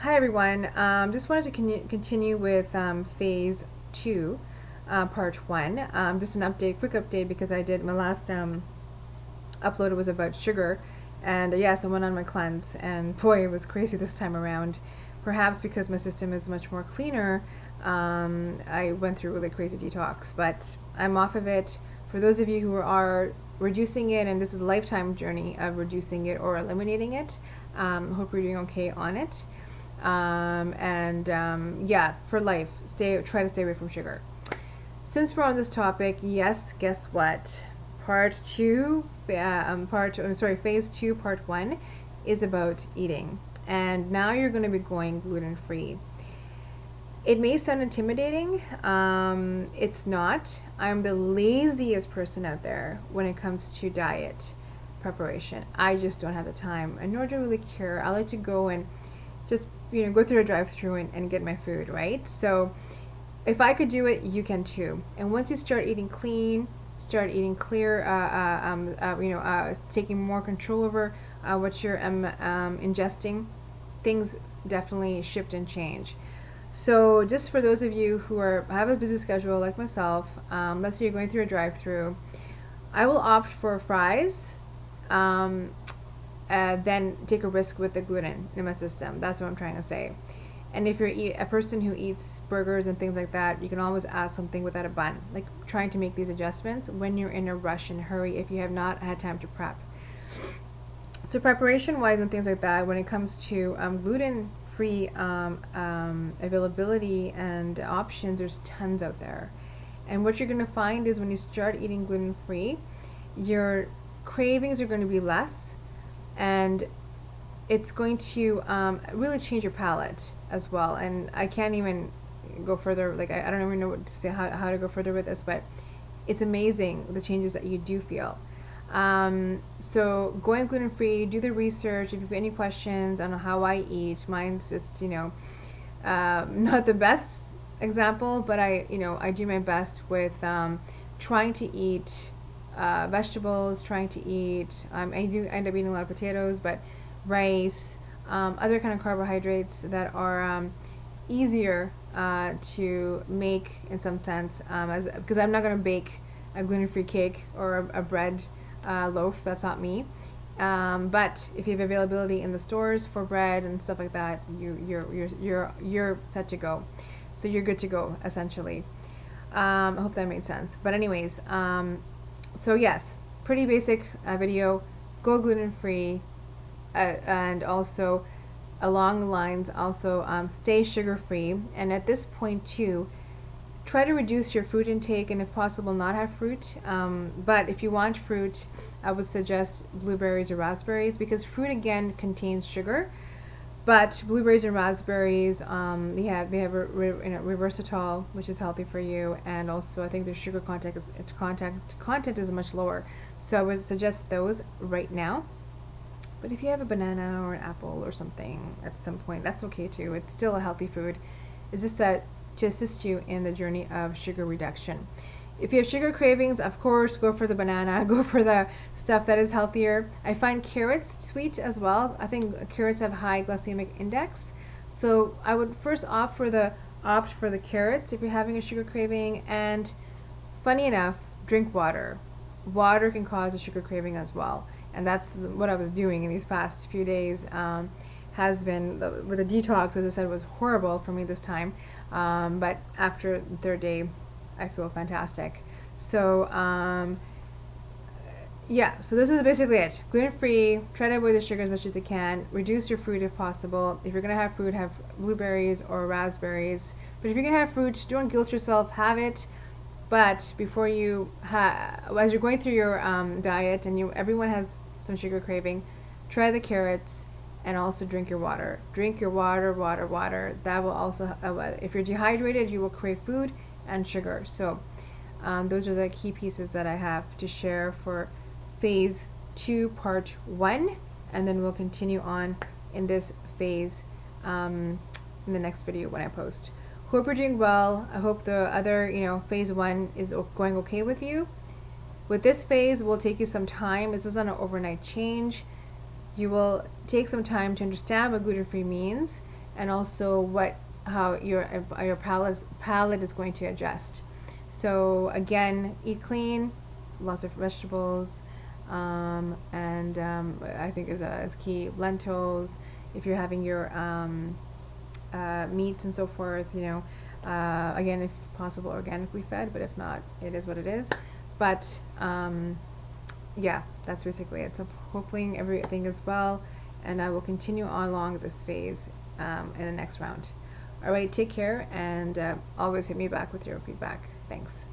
Hi everyone. Just wanted to continue with phase 2, part 1. Just an update, quick update, because I did my last upload was about sugar, and yes, I went on my cleanse, and boy, it was crazy this time around. Perhaps because my system is much more cleaner, I went through a really crazy detox, but I'm off of it. For those of you who are reducing it, and this is a lifetime journey of reducing it or eliminating it, hope you're doing okay on it. Yeah, for life, try to stay away from sugar. Since we're on this topic, yes, guess what? Phase 2, part 1 is about eating. And now you're going to be going gluten-free. It may sound intimidating. It's not. I'm the laziest person out there when it comes to diet preparation. I just don't have the time, and nor do I really care. I like to go and just go through a drive-through and get my food, right? So if I could do it, you can too. And once you start eating clean, start eating clear, taking more control over what you're ingesting, things definitely shift and change. So just for those of you who have a busy schedule like myself, let's say you're going through a drive-through, I will opt for fries, then take a risk with the gluten in my system. That's what I'm trying to say. And if you're a person who eats burgers and things like that, you can always add something without a bun, like trying to make these adjustments when you're in a rush and hurry if you have not had time to prep. So preparation-wise and things like that, when it comes to gluten-free availability and options, there's tons out there. And what you're going to find is when you start eating gluten-free, your cravings are going to be less, and it's going to really change your palate as well. And I can't even go further, like I don't even know what to say, how to go further with this, but it's amazing the changes that you do feel. So going gluten-free, do the research. If you have any questions on how I eat, mine's just not the best example, but I do my best with trying to eat vegetables, trying to eat, I do end up eating a lot of potatoes, but rice, other kind of carbohydrates that are easier to make in some sense, because I'm not going to bake a gluten-free cake or a bread loaf. That's not me. But if you have availability in the stores for bread and stuff like that, you're set to go. So you're good to go essentially. I hope that made sense. But anyways, so yes, pretty basic video. Go gluten-free, and also along the lines, also stay sugar-free. And at this point too, try to reduce your fruit intake, and if possible not have fruit. But if you want fruit, I would suggest blueberries or raspberries, because fruit again contains sugar. But blueberries and raspberries, they have resveratrol, which is healthy for you, and also I think their sugar content is much lower. So I would suggest those right now. But if you have a banana or an apple or something at some point, that's okay too. It's still a healthy food. It's just that to assist you in the journey of sugar reduction. If you have sugar cravings, of course, go for the banana, go for the stuff that is healthier. I find carrots sweet as well. I think carrots have high glycemic index. So I would first opt for the carrots if you're having a sugar craving. And funny enough, drink water. Water can cause a sugar craving as well. And that's what I was doing in these past few days. Has been, with the detox, as I said, was horrible for me this time. But after the third day, I feel fantastic. So yeah, so this is basically it. Gluten-free, try to avoid the sugar as much as you can. Reduce your fruit if possible. If you're going to have fruit, have blueberries or raspberries. But if you're going to have fruit, don't guilt yourself, have it. But before you, as you're going through your diet, and everyone has some sugar craving, try the carrots, and also drink your water. Drink your water. That will also, if you're dehydrated, you will crave food and sugar. So those are the key pieces that I have to share for phase 2 part 1, and then we'll continue on in this phase in the next video when I post. Hope you're doing well. I hope the other phase 1 is going okay with you. With this phase, will take you some time. This isn't an overnight change. You will take some time to understand what gluten-free means, and also how your palate is going to adjust. So again, eat clean, lots of vegetables, and I think is key. Lentils, if you're having your meats and so forth, again, if possible, organically fed, but if not, it is what it is. But yeah, that's basically it. So hopefully everything is well, and I will continue on along this phase in the next round. All right, take care, and always hit me back with your feedback. Thanks.